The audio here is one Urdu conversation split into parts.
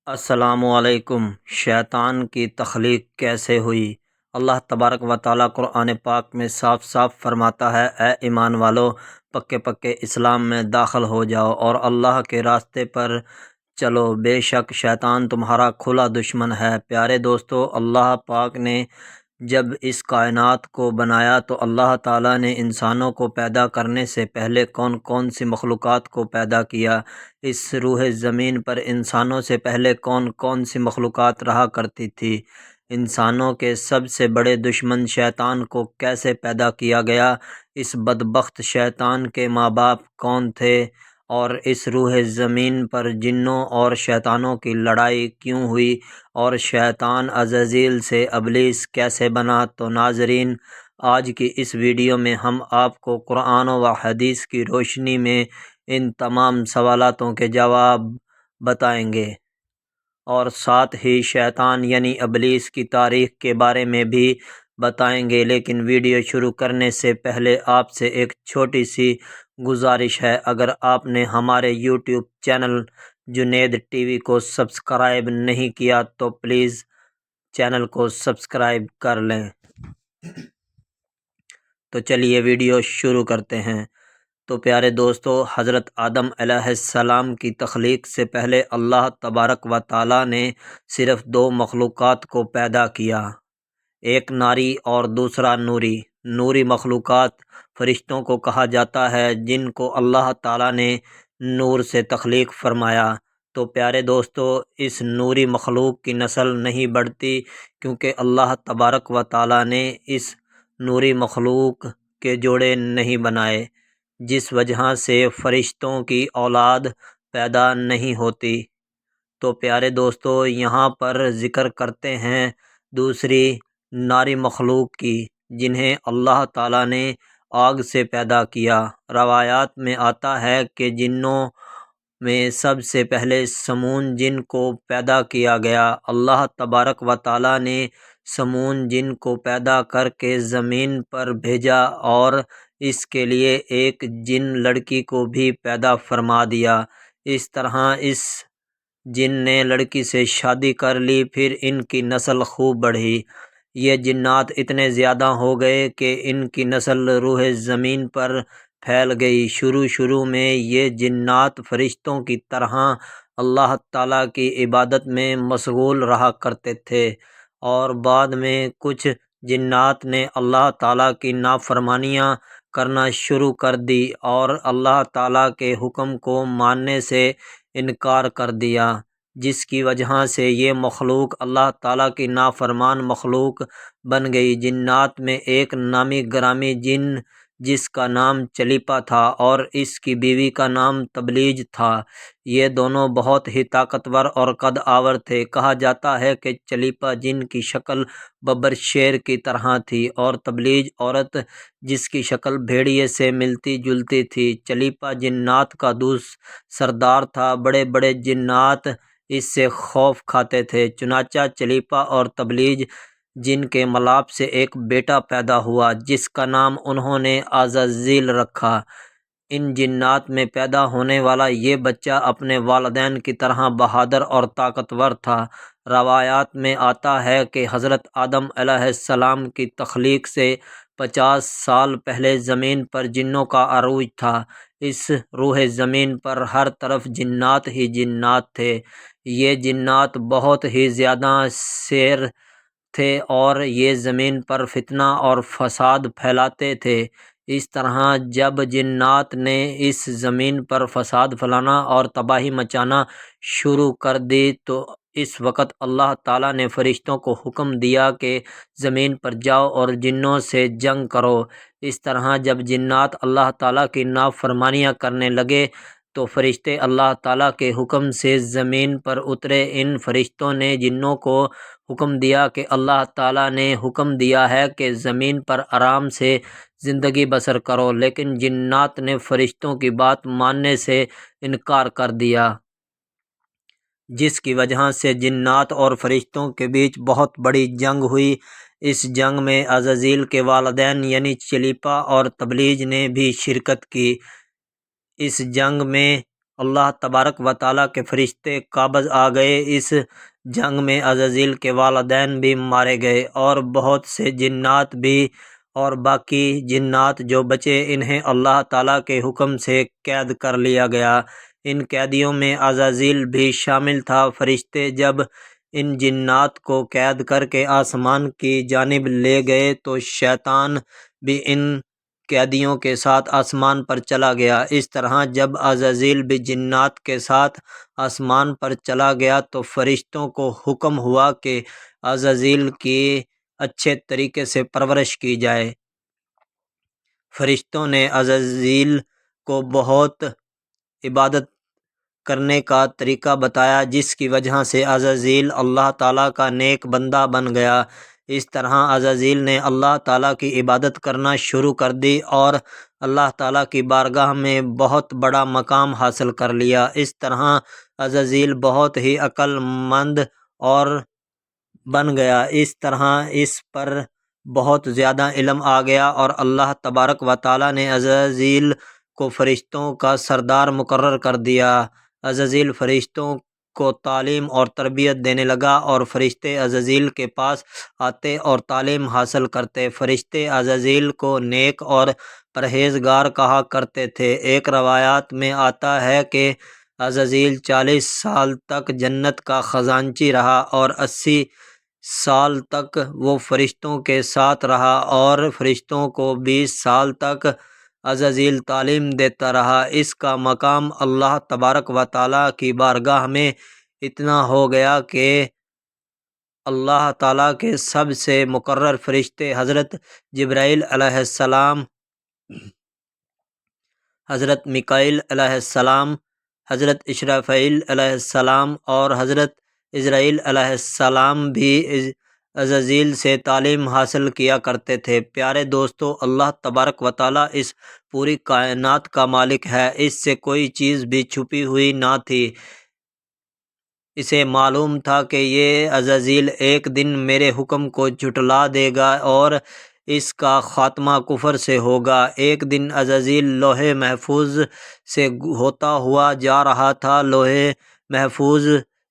السلام علیکم۔ شیطان کی تخلیق کیسے ہوئی؟ اللہ تبارک و تعالیٰ قرآن پاک میں صاف صاف فرماتا ہے، اے ایمان والو، پکے پکے اسلام میں داخل ہو جاؤ اور اللہ کے راستے پر چلو، بے شک شیطان تمہارا کھلا دشمن ہے۔ پیارے دوستو، اللہ پاک نے جب اس کائنات کو بنایا تو اللہ تعالیٰ نے انسانوں کو پیدا کرنے سے پہلے کون کون سی مخلوقات کو پیدا کیا؟ اس روح زمین پر انسانوں سے پہلے کون کون سی مخلوقات رہا کرتی تھی؟ انسانوں کے سب سے بڑے دشمن شیطان کو کیسے پیدا کیا گیا؟ اس بدبخت شیطان کے ماں باپ کون تھے؟ اور اس روح زمین پر جنوں اور شیطانوں کی لڑائی کیوں ہوئی؟ اور شیطان عزازیل سے ابلیس کیسے بنا؟ تو ناظرین، آج کی اس ویڈیو میں ہم آپ کو قرآن و حدیث کی روشنی میں ان تمام سوالاتوں کے جواب بتائیں گے، اور ساتھ ہی شیطان یعنی ابلیس کی تاریخ کے بارے میں بھی بتائیں گے۔ لیکن ویڈیو شروع کرنے سے پہلے آپ سے ایک چھوٹی سی گزارش ہے، اگر آپ نے ہمارے YouTube channel Junaid T V کو سبسکرائب نہیں کیا تو پلیز چینل کو سبسکرائب کر لیں۔ تو چلیے ویڈیو شروع کرتے ہیں۔ تو پیارے دوستو، حضرت آدم علیہ السلام کی تخلیق سے پہلے اللہ تبارک و تعالیٰ نے صرف دو مخلوقات کو پیدا کیا، ایک ناری اور دوسرا نوری۔ نوری مخلوقات فرشتوں کو کہا جاتا ہے، جن کو اللہ تعالیٰ نے نور سے تخلیق فرمایا۔ تو پیارے دوستو، اس نوری مخلوق کی نسل نہیں بڑھتی، کیونکہ اللہ تبارک و تعالیٰ نے اس نوری مخلوق کے جوڑے نہیں بنائے، جس وجہ سے فرشتوں کی اولاد پیدا نہیں ہوتی۔ تو پیارے دوستو، یہاں پر ذکر کرتے ہیں دوسری ناری مخلوق کی، جنہیں اللہ تعالیٰ نے آگ سے پیدا کیا۔ روایات میں آتا ہے کہ جنوں میں سب سے پہلے سمون جن کو پیدا کیا گیا۔ اللہ تبارک و تعالیٰ نے سمون جن کو پیدا کر کے زمین پر بھیجا، اور اس کے لیے ایک جن لڑکی کو بھی پیدا فرما دیا۔ اس طرح اس جن نے لڑکی سے شادی کر لی، پھر ان کی نسل خوب بڑھی۔ یہ جنات اتنے زیادہ ہو گئے کہ ان کی نسل روح زمین پر پھیل گئی۔ شروع میں یہ جنات فرشتوں کی طرح اللہ تعالیٰ کی عبادت میں مشغول رہا کرتے تھے، اور بعد میں کچھ جنات نے اللہ تعالیٰ کی نافرمانیاں کرنا شروع کر دی اور اللہ تعالیٰ کے حکم کو ماننے سے انکار کر دیا، جس کی وجہ سے یہ مخلوق اللہ تعالیٰ کی نافرمان مخلوق بن گئی۔ جنات میں ایک نامی گرامی جن جس کا نام چلیپا تھا، اور اس کی بیوی کا نام تبلیج تھا۔ یہ دونوں بہت ہی طاقتور اور قد آور تھے۔ کہا جاتا ہے کہ چلیپا جن کی شکل ببر شیر کی طرح تھی، اور تبلیج عورت جس کی شکل بھیڑیے سے ملتی جلتی تھی۔ چلیپا جنات کا سردار تھا، بڑے بڑے جنات اس سے خوف کھاتے تھے۔ چنانچہ چلیپا اور تبلیج جن کے ملاپ سے ایک بیٹا پیدا ہوا، جس کا نام انہوں نے عزازیل رکھا۔ ان جنات میں پیدا ہونے والا یہ بچہ اپنے والدین کی طرح بہادر اور طاقتور تھا۔ روایات میں آتا ہے کہ حضرت آدم علیہ السلام کی تخلیق سے 50 سال پہلے زمین پر جنوں کا عروج تھا۔ اس روح زمین پر ہر طرف جنات ہی جنات تھے۔ یہ جنات بہت ہی زیادہ شیر تھے، اور یہ زمین پر فتنہ اور فساد پھیلاتے تھے۔ اس طرح جب جنات نے اس زمین پر فساد پھیلانا اور تباہی مچانا شروع کر دی، تو اس وقت اللہ تعالیٰ نے فرشتوں کو حکم دیا کہ زمین پر جاؤ اور جنوں سے جنگ کرو۔ اس طرح جب جنات اللہ تعالیٰ کی نافرمانیاں کرنے لگے تو فرشتے اللہ تعالیٰ کے حکم سے زمین پر اترے۔ ان فرشتوں نے جنوں کو حکم دیا کہ اللہ تعالیٰ نے حکم دیا ہے کہ زمین پر آرام سے زندگی بسر کرو، لیکن جنات نے فرشتوں کی بات ماننے سے انکار کر دیا، جس کی وجہ سے جنات اور فرشتوں کے بیچ بہت بڑی جنگ ہوئی۔ اس جنگ میں عزازیل کے والدین یعنی چلیپا اور تبلیج نے بھی شرکت کی۔ اس جنگ میں اللہ تبارک و تعالیٰ کے فرشتے قابض آ گئے۔ اس جنگ میں عزازیل کے والدین بھی مارے گئے اور بہت سے جنات بھی، اور باقی جنات جو بچے انہیں اللہ تعالیٰ کے حکم سے قید کر لیا گیا۔ ان قیدیوں میں عزازیل بھی شامل تھا۔ فرشتے جب ان جنات کو قید کر کے آسمان کی جانب لے گئے تو شیطان بھی ان قیدیوں کے ساتھ آسمان پر چلا گیا۔ اس طرح جب عزازیل بھی جنات کے ساتھ آسمان پر چلا گیا تو فرشتوں کو حکم ہوا کہ عزازیل کی اچھے طریقے سے پرورش کی جائے۔ فرشتوں نے عزازیل کو بہت عبادت کرنے کا طریقہ بتایا، جس کی وجہ سے عزازیل اللہ تعالیٰ کا نیک بندہ بن گیا۔ اس طرح عزازیل نے اللہ تعالیٰ کی عبادت کرنا شروع کر دی اور اللہ تعالیٰ کی بارگاہ میں بہت بڑا مقام حاصل کر لیا۔ اس طرح عزازیل بہت ہی عقل مند اور بن گیا۔ اس طرح اس پر بہت زیادہ علم آ گیا اور اللہ تبارک و تعالیٰ نے عزازیل کو فرشتوں کا سردار مقرر کر دیا۔ عزازیل فرشتوں کو تعلیم اور تربیت دینے لگا اور فرشتے عزازیل کے پاس آتے اور تعلیم حاصل کرتے۔ فرشتے عزازیل کو نیک اور پرہیزگار کہا کرتے تھے۔ ایک روایات میں آتا ہے کہ عزازیل 40 سال تک جنت کا خزانچی رہا اور 80 سال تک وہ فرشتوں کے ساتھ رہا، اور فرشتوں کو 20 سال تک عزازیل تعلیم دیتا رہا۔ اس کا مقام اللہ تبارک و تعالیٰ کی بارگاہ میں اتنا ہو گیا کہ اللہ تعالیٰ کے سب سے مقرر فرشتے حضرت جبرائیل علیہ السلام، حضرت میکائیل علیہ السلام، حضرت اسرافیل علیہ السلام اور حضرت عزرائیل علیہ السلام بھی عزازیل سے تعلیم حاصل کیا کرتے تھے۔ پیارے دوستو، اللہ تبارک و تعالیٰ اس پوری کائنات کا مالک ہے۔ اس سے کوئی چیز بھی چھپی ہوئی نہ تھی۔ اسے معلوم تھا کہ یہ عزازیل ایک دن میرے حکم کو جھٹلا دے گا اور اس کا خاتمہ کفر سے ہوگا۔ ایک دن عزازیل لوح محفوظ سے ہوتا ہوا جا رہا تھا۔ لوح محفوظ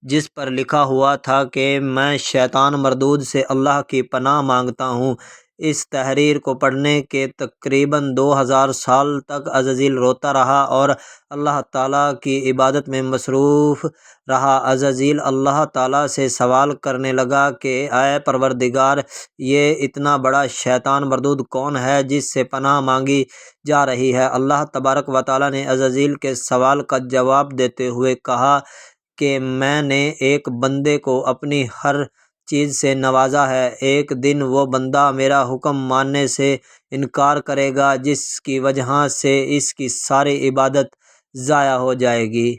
جس پر لکھا ہوا تھا کہ میں شیطان مردود سے اللہ کی پناہ مانگتا ہوں، اس تحریر کو پڑھنے کے تقریباً 2000 سال تک عزازیل روتا رہا اور اللہ تعالیٰ کی عبادت میں مصروف رہا۔ عزازیل اللہ تعالیٰ سے سوال کرنے لگا کہ اے پروردگار، یہ اتنا بڑا شیطان مردود کون ہے جس سے پناہ مانگی جا رہی ہے؟ اللہ تبارک و تعالیٰ نے عزازیل کے سوال کا جواب دیتے ہوئے کہا کہ میں نے ایک بندے کو اپنی ہر چیز سے نوازا ہے۔ ایک دن وہ بندہ میرا حکم ماننے سے انکار کرے گا، جس کی وجہ سے اس کی ساری عبادت ضائع ہو جائے گی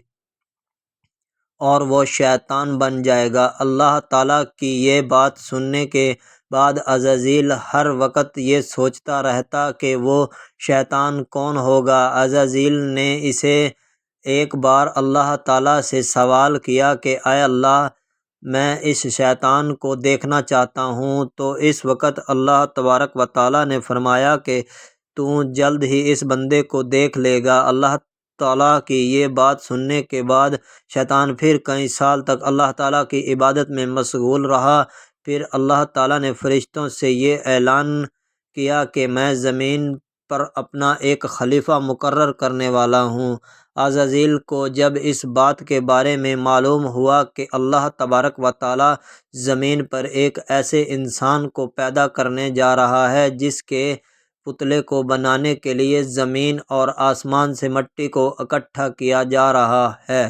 اور وہ شیطان بن جائے گا۔ اللہ تعالیٰ کی یہ بات سننے کے بعد عزازیل ہر وقت یہ سوچتا رہتا کہ وہ شیطان کون ہوگا۔ عزازیل نے اسے ایک بار اللہ تعالیٰ سے سوال کیا کہ اے اللہ، میں اس شیطان کو دیکھنا چاہتا ہوں۔ تو اس وقت اللہ تبارک و تعالیٰ نے فرمایا کہ تو جلد ہی اس بندے کو دیکھ لے گا۔ اللہ تعالیٰ کی یہ بات سننے کے بعد شیطان پھر کئی سال تک اللہ تعالیٰ کی عبادت میں مشغول رہا۔ پھر اللہ تعالیٰ نے فرشتوں سے یہ اعلان کیا کہ میں زمین پر اپنا ایک خلیفہ مقرر کرنے والا ہوں۔ عزازیل کو جب اس بات کے بارے میں معلوم ہوا کہ اللہ تبارک و تعالیٰ زمین پر ایک ایسے انسان کو پیدا کرنے جا رہا ہے جس کے پتلے کو بنانے کے لیے زمین اور آسمان سے مٹی کو اکٹھا کیا جا رہا ہے،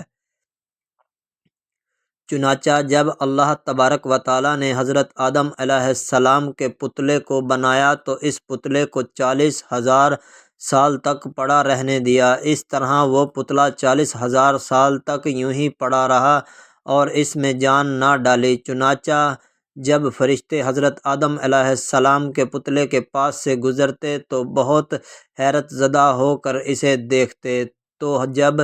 چنانچہ جب اللہ تبارک و تعالیٰ نے حضرت آدم علیہ السلام کے پتلے کو بنایا تو اس پتلے کو 40,000 سال تک پڑا رہنے دیا۔ اس طرح وہ پتلا 40,000 سال تک یوں ہی پڑا رہا اور اس میں جان نہ ڈالی۔ چنانچہ جب فرشتے حضرت آدم علیہ السلام کے پتلے کے پاس سے گزرتے تو بہت حیرت زدہ ہو کر اسے دیکھتے۔ تو جب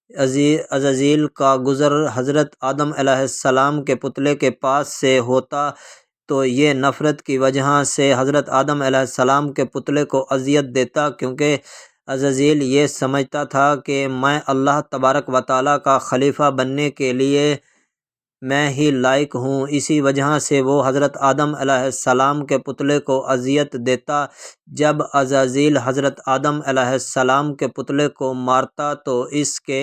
عزازیل کا گزر حضرت آدم علیہ السلام کے پتلے کے پاس سے ہوتا تو یہ نفرت کی وجہ سے حضرت آدم علیہ السلام کے پتلے کو اذیت دیتا، کیونکہ عزازیل یہ سمجھتا تھا کہ میں اللہ تبارک و تعالیٰ کا خلیفہ بننے کے لیے میں ہی لائق ہوں، اسی وجہ سے وہ حضرت آدم علیہ السلام کے پتلے کو اذیت دیتا۔ جب عزازیل حضرت آدم علیہ السلام کے پتلے کو مارتا تو اس کے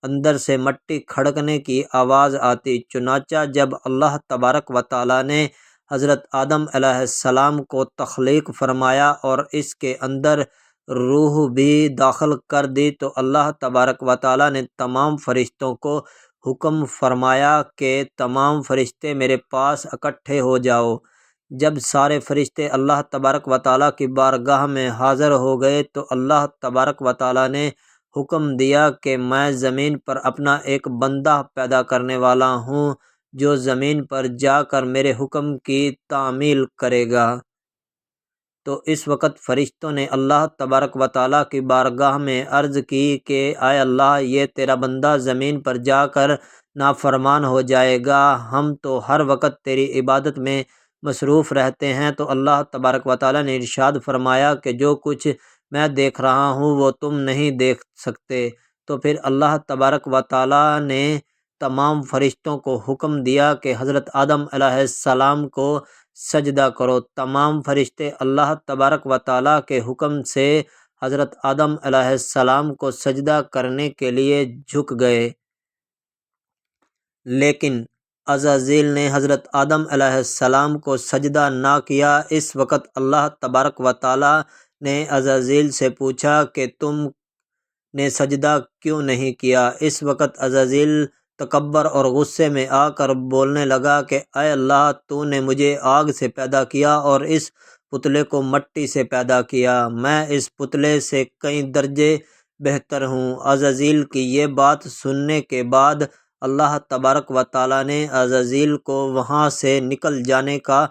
اندر سے مٹی کھڑکنے کی آواز آتی، چنانچہ جب اللہ تبارک و تعالیٰ نے حضرت آدم علیہ السلام کو تخلیق فرمایا اور اس کے اندر روح بھی داخل کر دی تو اللہ تبارک و تعالیٰ نے تمام فرشتوں کو حکم فرمایا کہ تمام فرشتے میرے پاس اکٹھے ہو جاؤ۔ جب سارے فرشتے اللہ تبارک و تعالیٰ کی بارگاہ میں حاضر ہو گئے تو اللہ تبارک و تعالیٰ نے حکم دیا کہ میں زمین پر اپنا ایک بندہ پیدا کرنے والا ہوں جو زمین پر جا کر میرے حکم کی تعمیل کرے گا۔ تو اس وقت فرشتوں نے اللہ تبارک و تعالیٰ کی بارگاہ میں عرض کی کہ اے اللہ، یہ تیرا بندہ زمین پر جا کر نافرمان ہو جائے گا، ہم تو ہر وقت تیری عبادت میں مصروف رہتے ہیں۔ تو اللہ تبارک و تعالیٰ نے ارشاد فرمایا کہ جو کچھ میں دیکھ رہا ہوں وہ تم نہیں دیکھ سکتے۔ تو پھر اللہ تبارک و تعالیٰ نے تمام فرشتوں کو حکم دیا کہ حضرت آدم علیہ السلام کو سجدہ کرو۔ تمام فرشتے اللہ تبارک و تعالیٰ کے حکم سے حضرت آدم علیہ السلام کو سجدہ کرنے کے لیے جھک گئے، لیکن عزازیل نے حضرت آدم علیہ السلام کو سجدہ نہ کیا۔ اس وقت اللہ تبارک و تعالیٰ نے عزازیل سے پوچھا کہ تم نے سجدہ کیوں نہیں کیا؟ اس وقت عزازیل تکبر اور غصے میں آ کر بولنے لگا کہ اے اللہ، تو نے مجھے آگ سے پیدا کیا اور اس پتلے کو مٹی سے پیدا کیا، میں اس پتلے سے کئی درجے بہتر ہوں۔ عزازیل کی یہ بات سننے کے بعد اللہ تبارک و تعالیٰ نے عزازیل کو وہاں سے نکل جانے کا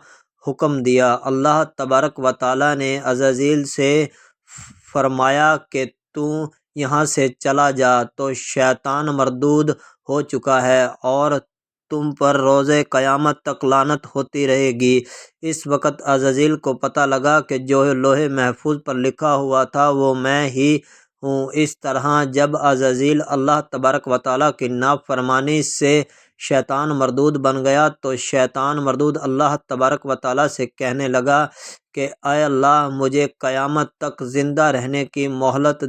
حکم دیا۔ اللہ تبارک و تعالیٰ نے عزازیل سے فرمایا کہ تو یہاں سے چلا جا، تو شیطان مردود ہو چکا ہے اور تم پر روز قیامت تک لعنت ہوتی رہے گی۔ اس وقت عزازیل کو پتہ لگا کہ جو لوح محفوظ پر لکھا ہوا تھا وہ میں ہی ہوں۔ اس طرح جب عزازیل اللہ تبارک و تعالیٰ کی نافرمانی سے شیطان مردود بن گیا تو شیطان مردود اللہ تبارک و تعالیٰ سے کہنے لگا کہ اے اللہ، مجھے قیامت تک زندہ رہنے کی مہلت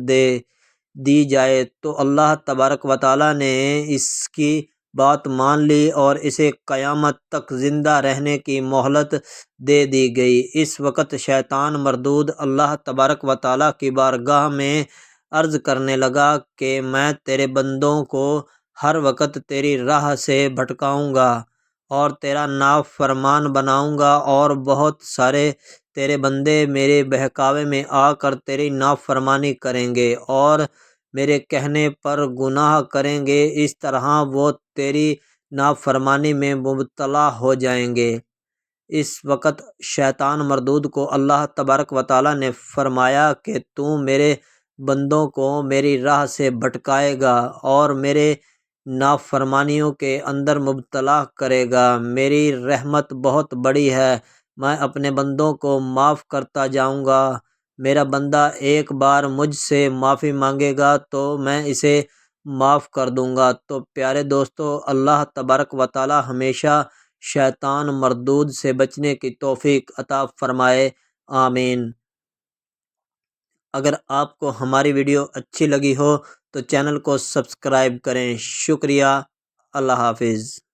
دی جائے۔ تو اللہ تبارک و تعالیٰ نے اس کی بات مان لی اور اسے قیامت تک زندہ رہنے کی مہلت دے دی گئی۔ اس وقت شیطان مردود اللہ تبارک و تعالیٰ کی بارگاہ میں عرض کرنے لگا کہ میں تیرے بندوں کو ہر وقت تیری راہ سے بھٹکاؤں گا اور تیرا نافرمان بناؤں گا، اور بہت سارے تیرے بندے میرے بہکاوے میں آ کر تیری نافرمانی کریں گے اور میرے کہنے پر گناہ کریں گے، اس طرح وہ تیری نافرمانی میں مبتلا ہو جائیں گے۔ اس وقت شیطان مردود کو اللہ تبارک و تعالیٰ نے فرمایا کہ تو میرے بندوں کو میری راہ سے بھٹکائے گا اور میرے نافرمانیوں کے اندر مبتلا کرے گا۔ میری رحمت بہت بڑی ہے، میں اپنے بندوں کو معاف کرتا جاؤں گا۔ میرا بندہ ایک بار مجھ سے معافی مانگے گا تو میں اسے معاف کر دوں گا۔ تو پیارے دوستو، اللہ تبارک و تعالیٰ ہمیشہ شیطان مردود سے بچنے کی توفیق عطا فرمائے، آمین۔ اگر آپ کو ہماری ویڈیو اچھی لگی ہو تو چینل کو سبسکرائب کریں۔ شکریہ، اللہ حافظ۔